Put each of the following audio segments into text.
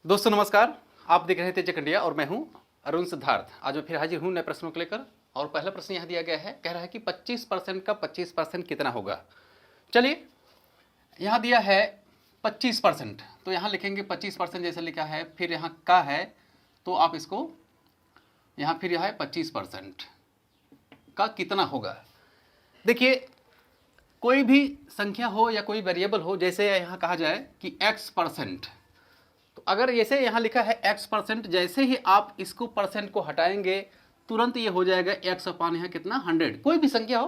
दोस्तों नमस्कार, आप देख रहे थे टेक इंडिया और मैं हूं अरुण सिद्धार्थ। आज मैं फिर हाजिर हूं नए प्रश्नों को लेकर। और पहला प्रश्न यहां दिया गया है, कह रहा है कि 25% का 25% कितना होगा। चलिए, यहां दिया है 25%, तो यहां लिखेंगे 25% जैसे लिखा है, फिर यहां का है तो आप इसको यहां फिर यह है 25% का कितना होगा। देखिए, कोई भी संख्या हो या कोई वेरिएबल हो, जैसे यहां कहा जाए कि x%, तो अगर जैसे यहाँ लिखा है x%, जैसे ही आप इसको परसेंट को हटाएंगे तुरंत ये हो जाएगा x अपान यहाँ कितना 100। कोई भी संख्या हो,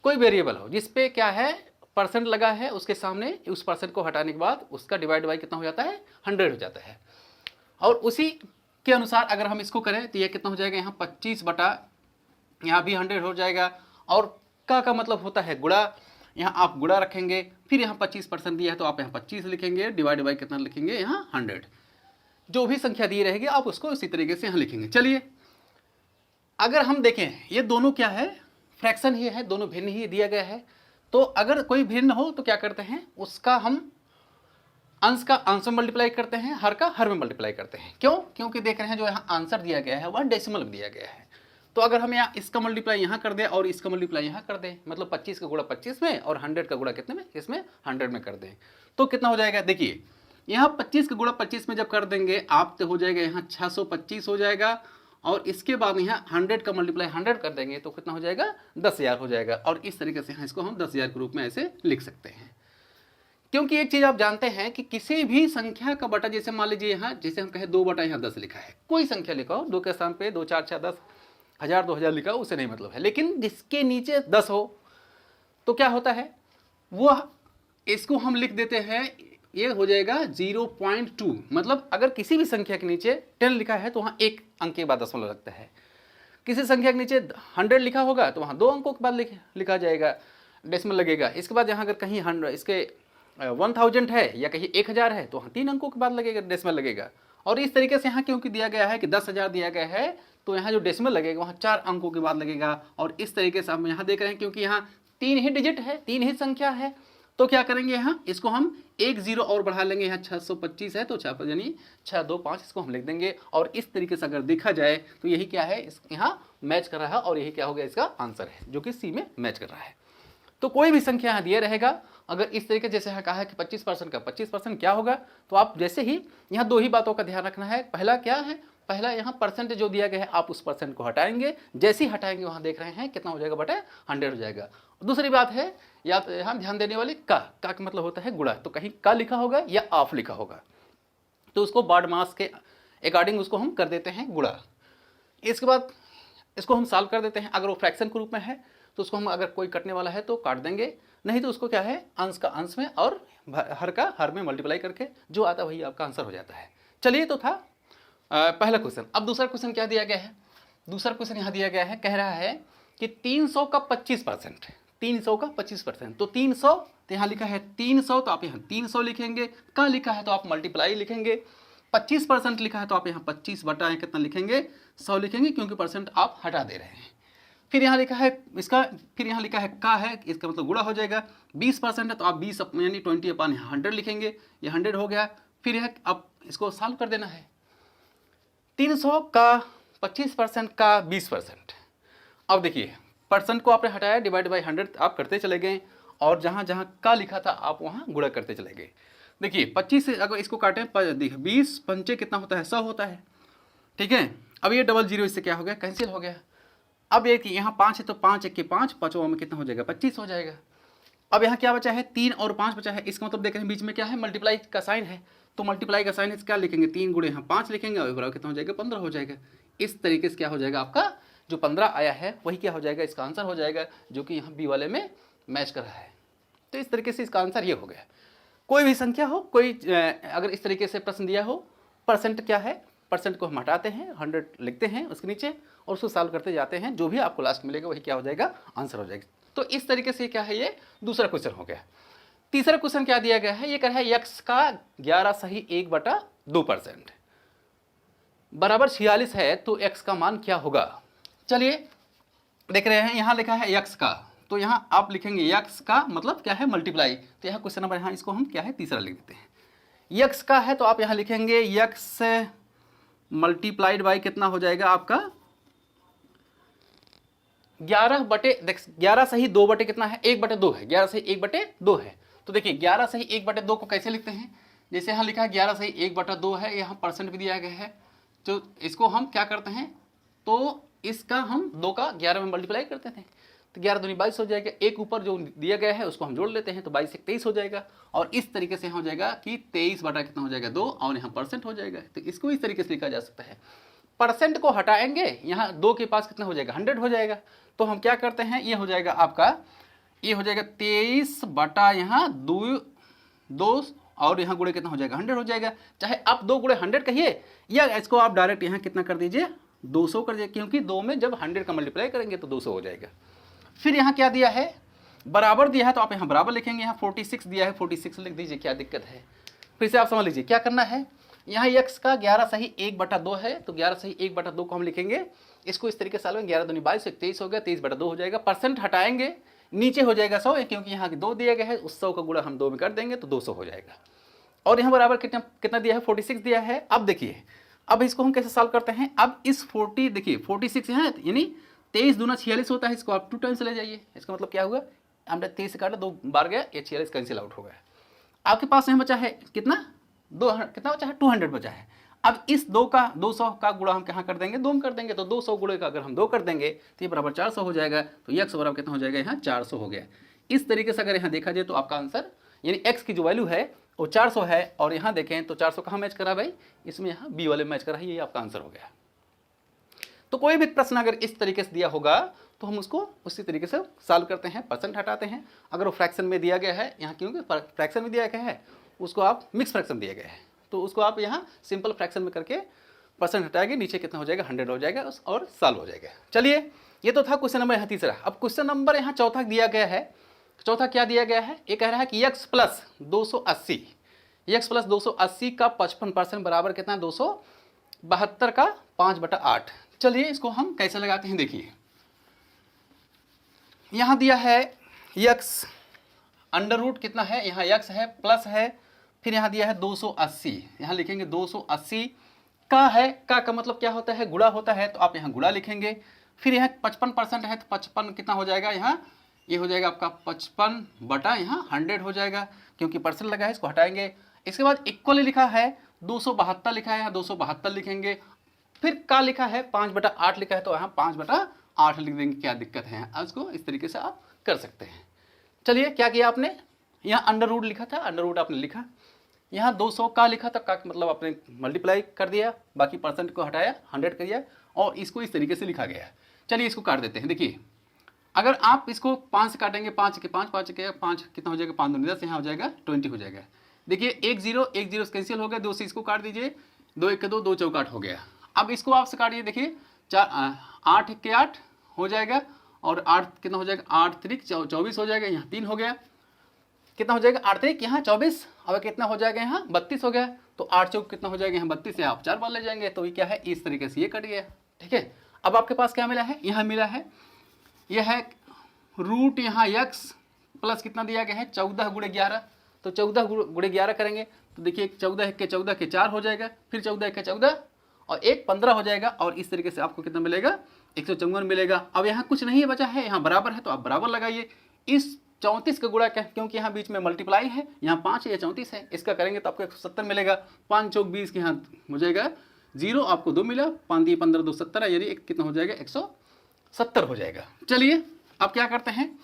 कोई वेरिएबल हो जिसपे क्या है परसेंट लगा है, उसके सामने उस परसेंट को हटाने के बाद उसका डिवाइड बाई कितना हो जाता है 100 हो जाता है। और उसी के अनुसार अगर हम इसको करें तो ये कितना हो जाएगा, यहाँ 25 बटा यहाँ भी 100 हो जाएगा। और का मतलब होता है गुणा, यहाँ आप गुणा रखेंगे, फिर यहाँ 25% दिया है तो आप यहाँ 25 लिखेंगे, डिवाइड बाई कितना लिखेंगे यहाँ 100। जो भी संख्या दी रहेगी आप उसको इसी तरीके से यहाँ लिखेंगे। चलिए, अगर हम देखें ये दोनों क्या है, फ्रैक्शन ही है, दोनों भिन्न ही दिया गया है। तो अगर कोई भिन्न हो तो क्या करते हैं, उसका हम अंश का अंश में मल्टीप्लाई करते हैं, हर का हर में मल्टीप्लाई करते हैं। क्यों? क्योंकि देख रहे हैं जो यहाँ आंसर दिया गया है वह डेसिमल दिया गया है। तो अगर हम यहाँ इसका मल्टीप्लाई यहाँ कर दें और इसका मल्टीप्लाई यहाँ कर दें, मतलब 25 का गुणा 25 में और 100 का गुणा कितने में, इसमें 100 में कर दें, तो कितना हो जाएगा। देखिए, यहाँ 25 का गुणा 25 में जब कर देंगे आप तो हो जाएगा यहाँ 625 हो जाएगा। और इसके बाद यहाँ 100 का मल्टीप्लाई 100 कर देंगे तो कितना हो जाएगा 10,000 हो जाएगा। और इस तरीके से यहाँ इसको हम 10,000 के रूप में ऐसे लिख सकते हैं। क्योंकि एक चीज़ आप जानते हैं कि किसी भी संख्या का बटा, जैसे मान लीजिए यहाँ जैसे हम कहें 2 बटा यहाँ 10 लिखा है, कोई संख्या लिखा हो 2 के स्थान पे 2 4 6 10 1000 2000 लिखा हो, उससे नहीं मतलब है। लेकिन जिसके नीचे 10 हो तो क्या होता है, वो इसको हम लिख देते हैं, ये हो जाएगा 0.2। मतलब अगर किसी भी संख्या के नीचे 10 लिखा है तो वहाँ एक अंक के बाद दशमलव लगता है। किसी संख्या के नीचे 100 लिखा होगा तो वहाँ 2 अंकों के बाद लिखा जाएगा, डेसिमल लगेगा। इसके बाद यहाँ अगर कहीं 100 इसके 1000 है या कहीं 1000 है तो वहाँ 3 अंकों के बाद लगेगा, डेसिमल लगेगा। और इस तरीके से यहाँ क्योंकि दिया गया है कि 10,000 दिया गया है तो यहाँ जो डेसिमल लगेगा वहाँ 4 अंकों के बाद लगेगा। और इस तरीके से हम यहाँ देख रहे हैं क्योंकि यहाँ 3 ही डिजिट है, 3 ही संख्या है, तो क्या करेंगे यहाँ इसको हम एक जीरो और बढ़ा लेंगे। यहाँ 625 है तो 6 यानी 625 इसको हम लिख देंगे। और इस तरीके से अगर देखा जाए तो यही क्या है, इस यहाँ मैच कर रहा है और यही क्या हो गया इसका आंसर है, जो कि सी में मैच कर रहा है। तो कोई भी संख्या यहाँ दिया रहेगा, अगर इस तरीके जैसे यहाँ कहा है कि 25% का 25% क्या होगा, तो आप जैसे ही यहाँ 2 ही बातों का ध्यान रखना है। पहला क्या है, पहला यहाँ परसेंट जो दिया गया है आप उस परसेंट को हटाएंगे, जैसे ही हटाएंगे वहाँ देख रहे हैं कितना हो जाएगा बटे 100 हो जाएगा। दूसरी बात है या तो यहाँ ध्यान देने वाली का मतलब होता है गुणा, तो कहीं का लिखा होगा या ऑफ लिखा होगा तो उसको बाड मास के अकॉर्डिंग उसको हम कर देते हैं गुणा। इसके बाद इसको हम सॉल्व कर देते हैं। अगर वो फ्रैक्शन के रूप में है तो उसको हम अगर कोई कटने वाला है तो काट देंगे, नहीं तो उसको क्या है अंश का अंश में और हर का हर में मल्टीप्लाई करके जो आता है वही आपका आंसर हो जाता है। चलिए, तो था पहला क्वेश्चन। अब दूसरा क्वेश्चन क्या दिया गया है, दूसरा क्वेश्चन यहाँ दिया गया है, कह रहा है कि 300 का 25%, 300 का 25%, तो 300 तो यहाँ लिखा है 300 तो आप यहाँ 300 लिखेंगे, का लिखा है तो आप मल्टीप्लाई लिखेंगे, 25% लिखा है तो आप यहाँ 25 बटा कितना लिखेंगे 100 लिखेंगे, क्योंकि परसेंट आप हटा दे रहे हैं। फिर यहाँ लिखा है इसका, फिर यहाँ लिखा है का है, इसका मतलब गुणा हो जाएगा। 20% है तो आप 20 यानी 20 अपान यहाँ 100 लिखेंगे, ये 100 हो गया। फिर यह अब इसको सॉल्व कर देना है। 300 का 25% का 20%। अब देखिए परसेंट को आपने हटाया, डिवाइड बाई 100 आप करते चले गए और जहाँ जहाँ का लिखा था आप वहाँ गुणा करते चले गए। देखिए 25 से अगर इसको काटें 20 पंचे कितना होता है 100 होता है, ठीक है। अब ये डबल जीरो इससे क्या हो गया कैंसिल हो गया। अब ये यहाँ 5 है तो 5 1 के 5, 5 में कितना हो जाएगा 25 हो जाएगा। अब यहाँ क्या बचा है 3 और 5 बचा है, इसका मतलब देख रहे हैं बीच में क्या है मल्टीप्लाई का साइन है, तो मल्टीप्लाई का साइन है क्या लिखेंगे 3 गुणे यहाँ 5 लिखेंगे और बराबर कितना हो जाएगा 15 हो जाएगा। इस तरीके से क्या हो जाएगा आपका जो 15 आया है वही क्या हो जाएगा इसका आंसर हो जाएगा, जो कि यहाँ बी वाले में मैच कर रहा है। तो इस तरीके से इसका आंसर ये हो गया। कोई भी संख्या हो, कोई अगर इस तरीके से प्रश्न दिया हो, परसेंट क्या है, परसेंट को हम हटाते हैं 100 लिखते हैं उसके नीचे और उसको सॉल्व करते जाते हैं, जो भी आपको लास्ट मिलेगा वही क्या हो जाएगा आंसर हो जाएगा। तो इस तरीके से क्या है ये दूसरा क्वेश्चन हो गया। तीसरा क्वेश्चन क्या दिया गया है, ये कह रहा है x का 11 सही 1/2% बराबर 46 है तो x का मान क्या होगा। चलिए देख रहे हैं यहाँ लिखा है x का, तो यहाँ आप लिखेंगे x का मतलब क्या है मल्टीप्लाई, तो यहाँ क्वेश्चन नंबर यहाँ इसको हम क्या है तीसरा लिख देते हैं। यक्स का है तो आप यहाँ लिखेंगे यक्स मल्टीप्लाइड बाई कितना हो जाएगा आपका 11 बटे, देख 11 सही 2 बटे कितना है 1/2 है, 11 सही 1/2 है। तो देखिए 11 सही 1/2 को कैसे लिखते हैं, जैसे यहाँ लिखा है 11 सही 1/2 है, यहाँ परसेंट भी दिया गया है, तो इसको हम क्या करते हैं, तो इसका हम 2 का 11 में मल्टीप्लाई करते थे, तो 11 दूनी 22 हो जाएगा, एक ऊपर जो दिया गया है उसको हम जोड़ लेते हैं, तो 22 से 23 हो जाएगा, और इस तरीके से हो जाएगा कि 23 बटा कितना हो जाएगा 2, और यहाँ परसेंट हो जाएगा। तो इसको इस तरीके से लिखा जा सकता है। परसेंट को हटाएंगे, यहाँ 2 के पास कितना हो जाएगा 100 हो जाएगा, तो हम क्या करते हैं, ये हो जाएगा आपका, ये हो जाएगा 23 बटा यहाँ 2 और यहाँ गुणे कितना हो जाएगा 100 हो जाएगा। चाहे आप 2 गुणे 100 कहिए, या इसको आप डायरेक्ट यहाँ कितना कर दीजिए 200 कर दीजिए, क्योंकि 2 में जब 100 का मल्टीप्लाई करेंगे तो 200 हो जाएगा। फिर यहाँ क्या दिया है, बराबर दिया है, तो आप यहाँ बराबर लिखेंगे, यहाँ 46 दिया है 46 लिख दीजिए, क्या दिक्कत है। फिर से आप समझ लीजिए क्या करना है, यहाँ x का 11 सही 1/2 है, तो 11 सही 1/2 को हम लिखेंगे, इसको इस तरीके से डालेंगे, 11 दूनी 22 23 हो गया, 23/2 हो जाएगा। परसेंट हटाएंगे, नीचे हो जाएगा 100, क्योंकि यहाँ 2 दिया गया है, उस 100 का गुणा हम 2 में कर देंगे तो 200 हो जाएगा। और यहाँ बराबर कितना दिया है 46 दिया है। अब देखिए, अब इसको हम कैसे सॉल्व करते हैं, अब इस 40 देखिए 46 यहाँ यानी 23 दूना 46 होता है, इसको आप 2 टाइम्स ले जाइए, इसका मतलब क्या हुआ, हमने 23 से काटा 2 बार गया, ये 46 कैंसिल आउट हो गया। आपके पास यहाँ बचा है कितना, 2 कितना बचा है 200 बचा है। अब इस 200 का गुणा हम कहाँ कर देंगे 2 में कर देंगे, तो 200 गुणे का अगर हम 2 कर देंगे तो ये बराबर 400 हो जाएगा, तो x बराबर कितना हो जाएगा यहाँ 400 हो गया। इस तरीके से अगर यहाँ देखा जाए तो आपका आंसर यानी x की जो वैल्यू है वो 400 है, और यहाँ देखें तो 400 कहाँ मैच करा भाई, इसमें यहाँ बी वाले मैच करा है, ये आपका आंसर हो गया। तो कोई भी प्रश्न अगर इस तरीके से दिया होगा तो हम उसको उसी तरीके से सॉल्व करते हैं, परसेंट हटाते हैं। अगर वो फ्रैक्शन में दिया गया है, यहाँ क्योंकि फ्रैक्शन में दिया गया है, उसको आप मिक्स फ्रैक्शन दिया गया है, तो उसको आप यहाँ सिंपल फ्रैक्शन में करके परसेंट हटाएंगे, नीचे कितना हो जाएगा 100 हो जाएगा और सॉल्व हो जाएगा। चलिए, ये तो था क्वेश्चन नंबर यहाँ तीसरा। अब क्वेश्चन नंबर यहाँ चौथा दिया गया है। चौथा क्या दिया गया है, ये कह रहा है कि x प्लस 280 का 55% बराबर कितना है 272 का 5/8। चलिए इसको हम कैसे लगाते हैं, देखिए यहाँ दिया है x अंडर रूट कितना है, यहाँ x है प्लस है, फिर यहाँ दिया है 280, यहाँ लिखेंगे 280 का है, का मतलब क्या होता है गुणा होता है, तो आप यहाँ गुणा लिखेंगे। फिर यहाँ 55% है, तो 55 कितना हो जाएगा, यहाँ ये हो जाएगा आपका 55 बटा यहाँ 100 हो जाएगा, क्योंकि परसेंट लगा है, इसको हटाएंगे। इसके बाद इक्वल लिखा है 272 लिखा है, यहाँ 272 लिखेंगे। फिर का लिखा है 5/8 लिखा है, तो यहाँ 5/8 लिख देंगे, क्या दिक्कत है। इसको इस तरीके से आप कर सकते हैं। चलिए क्या किया आपने, यहाँ अंडर रूट लिखा था, अंडर रूट आपने लिखा, यहाँ 200 का लिखा था, का मतलब आपने मल्टीप्लाई कर दिया, बाकी परसेंट को हटाया 100 कर दिया, और इसको इस तरीके से लिखा गया। चलिए इसको काट देते हैं। देखिए अगर आप इसको 5 से काटेंगे, 5 के 5 कितना हो जाएगा 5 दूनी 10, यहाँ हो जाएगा 20 हो जाएगा। देखिए 1 0 कैंसिल हो गया, 2 से इसको काट दीजिए, 2 1 2 2 चौकाट हो गया। अब इसको आपसे काटिए, देखिए 8 1 8 हो जाएगा, और 8 कितना हो जाएगा 8 3 24 हो जाएगा, यहाँ 3 हो गया, कितना हो जाएगा 8 3 यहाँ 24, अब कितना हो जाएगा यहाँ 32 हो गया, तो 8 चौक कितना हो जाएगा यहाँ 32 से आप 4 बार ले जाएंगे, तो ये क्या है इस तरीके से ये कट गया। ठीक है, अब आपके पास क्या मिला है, यहाँ मिला है यह है रूट यहाँ x प्लस कितना दिया गया है 14 गुणे 11, तो 14 गुणे 11 करेंगे, तो देखिए 14 के 14 के 4 हो जाएगा, फिर 14 के 14 और 1 15 हो जाएगा, और इस तरीके से आपको कितना मिलेगा 154 मिलेगा। अब यहाँ कुछ नहीं बचा है, यहाँ बराबर है, तो आप बराबर लगाइए। इस 34 का गुणा क्या, क्योंकि यहाँ बीच में मल्टीप्लाई है, यहाँ 5 या 34 है, इसका करेंगे तो आपको 170 मिलेगा। 5 चौक 20 के यहाँ हो जाएगा 0, आपको 2 मिला, 5 दिए 15 2 17, यानी कितना हो जाएगा 170 हो जाएगा। चलिए अब क्या करते हैं,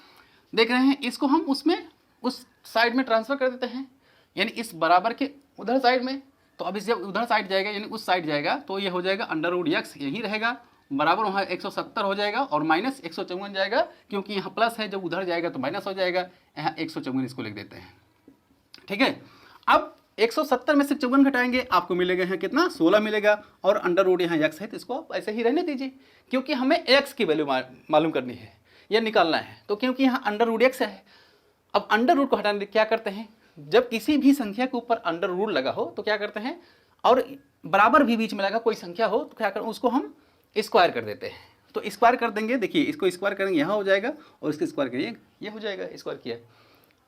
देख रहे हैं इसको हम उसमें उस साइड में ट्रांसफर कर देते हैं, यानी इस बराबर के उधर साइड में। तो अब इस जब उधर साइड जाएगा यानी उस साइड जाएगा, तो ये हो जाएगा अंडर रूट x यही रहेगा, बराबर वहाँ 170 हो जाएगा, और माइनस 154 जाएगा, क्योंकि यहाँ प्लस है, जब उधर जाएगा तो माइनस हो जाएगा, यहाँ 154 इसको लिख देते हैं। ठीक है, अब 170 में से 54 घटाएंगे, आपको मिलेगा यहाँ कितना 16 मिलेगा, और अंडर रूट यहाँ x है, तो इसको आप ऐसे ही रहने दीजिए, क्योंकि हमें x की वैल्यू मालूम करनी है, यह निकालना है, तो क्योंकि यहाँ अंडर रूट x है। अब अंडर रूट को हटाने क्या करते हैं, जब किसी भी संख्या के ऊपर अंडर रूट लगा हो तो क्या करते हैं, और बराबर भी बीच में लगा कोई संख्या हो तो क्या करें, उसको हम स्क्वायर कर देते हैं। तो स्क्वायर कर देंगे, देखिए इसको स्क्वायर करेंगे यहाँ हो जाएगा, और इसको स्क्वायर करिए ये हो जाएगा, स्क्वायर किया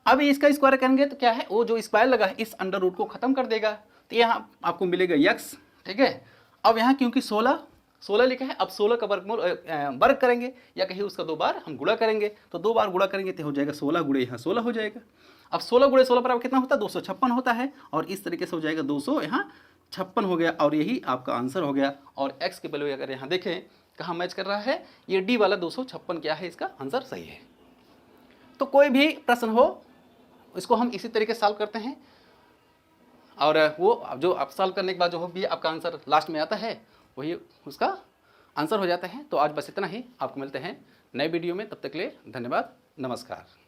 अब इसका स्क्वायर करेंगे तो क्या है, वो जो स्क्वायर लगा है इस अंडर रूट को खत्म कर देगा, तो यहाँ आपको मिलेगा x, ठीक है। अब यहाँ क्योंकि 16 लिखा है, अब 16 का वर्ग करेंगे या कहीं उसका 2 बार हम गुणा करेंगे, तो 2 बार गुणा करेंगे तो हो जाएगा 16 गुणे यहाँ 16 हो जाएगा। अब 16 गुणे 16 बराबर कितना होता है, 256 होता है, और इस तरीके से हो जाएगा 200 यहाँ 56 हो गया, और यही आपका आंसर हो गया। और x की वैल्यू अगर यहाँ देखें कहाँ मैच कर रहा है, ये डी वाला 256 क्या है, इसका आंसर सही है। तो कोई भी प्रश्न हो इसको हम इसी तरीके से सॉल्व करते हैं, और वो जो आप सॉल्व करने के बाद जो भी आपका आंसर लास्ट में आता है वही उसका आंसर हो जाता है। तो आज बस इतना ही, आपको मिलते हैं नए वीडियो में, तब तक के लिए धन्यवाद, नमस्कार।